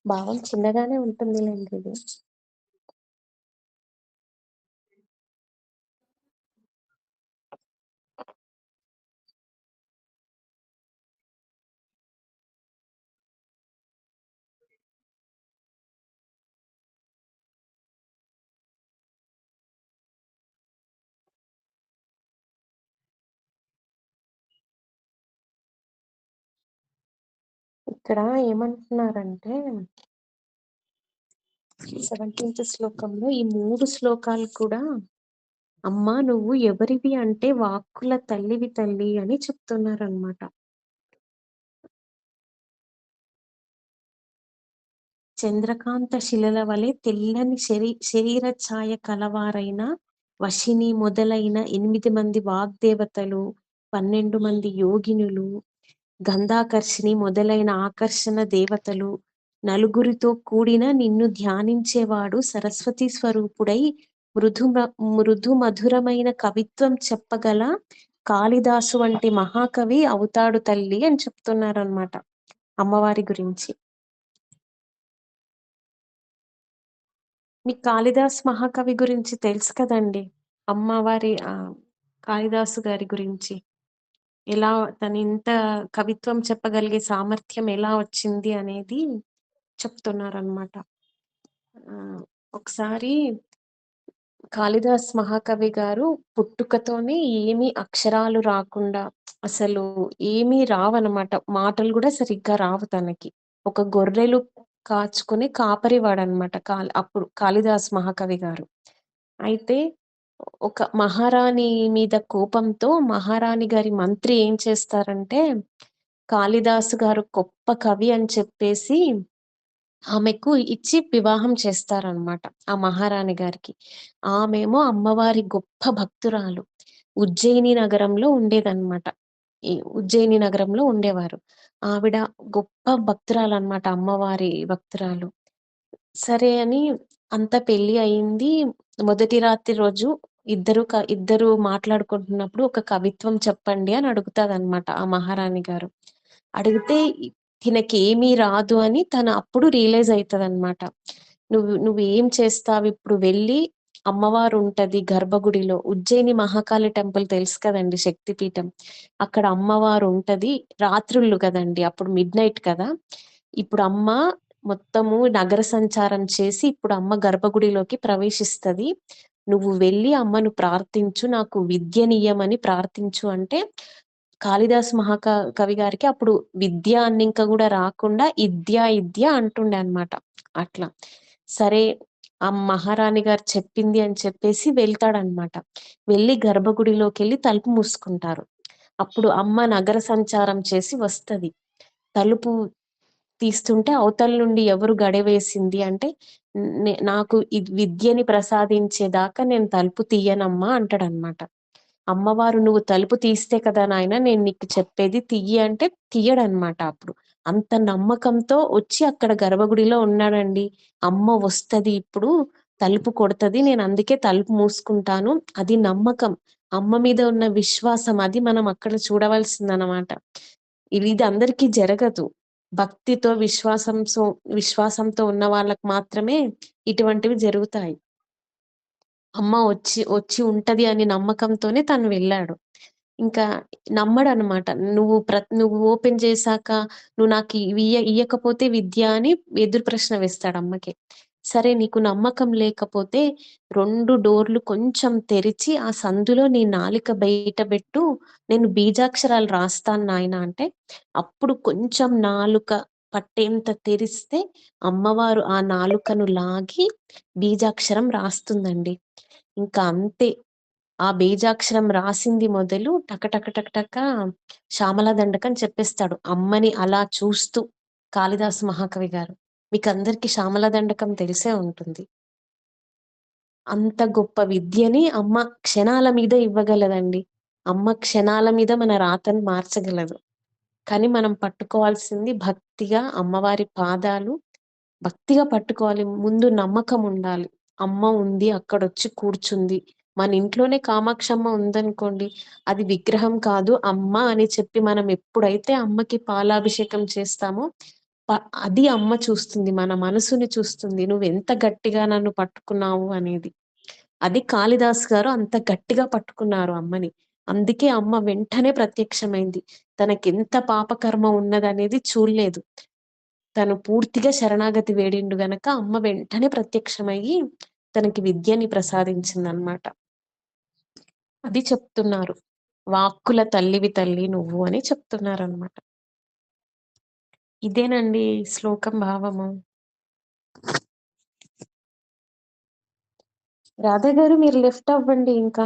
భావం చిన్నగానే ఉంటుందిలెండి ఇది. ఇక్కడ ఏమంటున్నారంటే 17థ్ శ్లోకంలో ఈ 3 శ్లోకాలు కూడా అమ్మా నువ్వు ఎవరివి అంటే వాక్కుల తల్లివి తల్లి అని చెప్తున్నారనమాట. చంద్రకాంత శిలల వలె తెల్లని శరీర ఛాయ కలవారైన వశిని మొదలైన 8 మంది వాగ్దేవతలు, 12 మంది యోగినులు, గంధాకర్షిణి మొదలైన ఆకర్షణ దేవతలు, నలుగురితో కూడిన నిన్ను ధ్యానించేవాడు సరస్వతి స్వరూపుడై మృదు మధురమైన కవిత్వం చెప్పగల కాళిదాసు వంటి మహాకవి అవుతాడు తల్లి అని చెప్తున్నారనమాట అమ్మవారి గురించి. మీకు కాళిదాస్ మహాకవి గురించి తెలుసు కదండి. అమ్మవారి కాళిదాసు గారి గురించి ఎలా తను ఇంత కవిత్వం చెప్పగలిగే సామర్థ్యం ఎలా వచ్చింది అనేది చెప్తున్నారనమాట. ఒకసారి కాళిదాస్ మహాకవి గారు పుట్టుకతోనే ఏమీ అక్షరాలు రాకుండా అసలు ఏమీ రావనమాట. మాటలు కూడా సరిగ్గా రావు తనకి. ఒక గొర్రెలు కాచుకునే కాపరివాడనమాట అప్పుడు కాళిదాస్ మహాకవి గారు. అయితే ఒక మహారాణి మీద కోపంతో మహారాణి గారి మంత్రి ఏం చేస్తారంటే, కాళిదాసు గారు గొప్ప కవి అని చెప్పేసి ఆమెకు ఇచ్చి వివాహం చేస్తారనమాట ఆ మహారాణి గారికి. ఆమేమో అమ్మవారి గొప్ప భక్తురాలు. ఉజ్జయిని నగరంలో ఉండేదన్నమాట. ఈ ఉజ్జయిని నగరంలో ఉండేవారు. ఆవిడ గొప్ప భక్తురాలన్నమాట. అమ్మవారి భక్తురాలు. సరే అని అంతా పెళ్లి అయింది. మొదటి రాత్రి రోజు ఇద్దరు మాట్లాడుకుంటున్నప్పుడు ఒక కవిత్వం చెప్పండి అని అడుగుతాదన్నమాట ఆ మహారాణి గారు. అడిగితే తినకేమీ రాదు అని తను అప్పుడు రియలైజ్ అయితదన్నమాట. నువ్వేం చేస్తావిప్పుడు వెళ్ళి అమ్మవారు ఉంటది గర్భగుడిలో. ఉజ్జయిని మహాకాళి టెంపుల్ తెలుసు కదండీ శక్తిపీఠం. అక్కడ అమ్మవారు ఉంటది. రాత్రుళ్ళు కదండీ అప్పుడు మిడ్‌నైట్ కదా! ఇప్పుడు అమ్మ మొత్తము నగర సంచారం చేసి ఇప్పుడు అమ్మ గర్భగుడిలోకి ప్రవేశిస్తది. నువ్వు వెళ్ళి అమ్మను ప్రార్థించు. నాకు విద్యనియ్యమని ప్రార్థించు అంటే కాళిదాస్ కవి గారికి అప్పుడు విద్య అన్నింక గూడా రాకుండా ఇద్య అంటుండే అన్నమాట. అట్లా. సరే ఆ మహారాణి గారు చెప్పింది అని చెప్పేసి వెళ్తాడన్నమాట. వెళ్లి గర్భగుడిలోకెళ్ళి తలుపు మూసుకుంటారు. అప్పుడు అమ్మ నగర సంచారం చేసి వస్తది. తలుపు తీస్తుంటే అవతల నుండి ఎవరు గడియవేసింది అంటే, నాకు విద్యని ప్రసాదించేదాకా నేను తలుపు తీయనమ్మా అంటాడన్నమాట. అమ్మవారు నువ్వు తలుపు తీస్తే కదా నాయనా నేను నీకు చెప్పేది తియ్యి అంటే తీయడన్నమాట అప్పుడు. అంత నమ్మకంతో వచ్చి అక్కడ గర్భగుడిలో ఉన్నాడండి. అమ్మ వస్తది ఇప్పుడు, తలుపు కొడతది. నేను అందుకే తలుపు మూసుకుంటాను. అది నమ్మకం. అమ్మ మీద ఉన్న విశ్వాసం అది మనం అక్కడ చూడవలసిందనమాట. ఇది అందరికీ జరగదు. భక్తితో విశ్వాసంతో ఉన్న వాళ్ళకి మాత్రమే ఇటువంటివి జరుగుతాయి. అమ్మ వచ్చి ఉంటది అని నమ్మకంతోనే తను వెళ్ళాడు. ఇంకా నమ్మడనమాట. నువ్వు ఓపెన్ చేశాక నువ్వు నాకు ఇయ్యకపోతే విద్య అని ఎదురు ప్రశ్న వేస్తాడు అమ్మకి. సరే నీకు నమ్మకం లేకపోతే 2 డోర్లు కొంచెం తెరిచి ఆ సందులో నీ నాలిక బయట బెట్టు. నేను బీజాక్షరాలు రాస్తాను నాయనా అంటే, అప్పుడు కొంచెం నాలుక పట్టేంత తెరిస్తే అమ్మవారు ఆ నాలుకను లాగి బీజాక్షరం రాస్తుందండి. ఇంకా అంతే. ఆ బీజాక్షరం రాసింది మొదలు టక టక టక టక శ్యామల దండకం చెప్పేస్తాడు. అమ్మని అలా చూస్తూ కాళిదాసు మహాకవి గారు. మీకందరికి శ్యామల దండకం తెలిసే ఉంటుంది. అంత గొప్ప విద్యని అమ్మ క్షణాల మీద ఇవ్వగలదండి. అమ్మ క్షణాల మీద మన రాతను మార్చగలదు. కానీ మనం పట్టుకోవాల్సింది భక్తిగా అమ్మవారి పాదాలు భక్తిగా పట్టుకోవాలి. ముందు నమ్మకం ఉండాలి. అమ్మ ఉంది, అక్కడొచ్చి కూర్చుంది. మన ఇంట్లోనే కామాక్షమ్మ ఉందనుకోండి, అది విగ్రహం కాదు అమ్మ అని చెప్పి మనం ఎప్పుడైతే అమ్మకి పాలాభిషేకం చేస్తామో, ప అది అమ్మ చూస్తుంది. మన మనసుని చూస్తుంది. నువ్వెంత గట్టిగా నన్ను పట్టుకున్నావు అనేది. అది కాళిదాస్ గారు అంత గట్టిగా పట్టుకున్నారు అమ్మని. అందుకే అమ్మ వెంటనే ప్రత్యక్షమైంది. తనకెంత పాపకర్మ ఉన్నదనేది చూడలేదు. తను పూర్తిగా శరణాగతి వేడిండు గనక అమ్మ వెంటనే ప్రత్యక్షమయ్యి తనకి విద్యని ప్రసాదించిందనమాట. అది చెప్తున్నారు. వాక్కుల తల్లివి తల్లి నువ్వు అని చెప్తున్నారనమాట. ఇదేనండి శ్లోకం భావము. రాధా గారు మీరు లెఫ్ట్ అవ్వండి ఇంకా.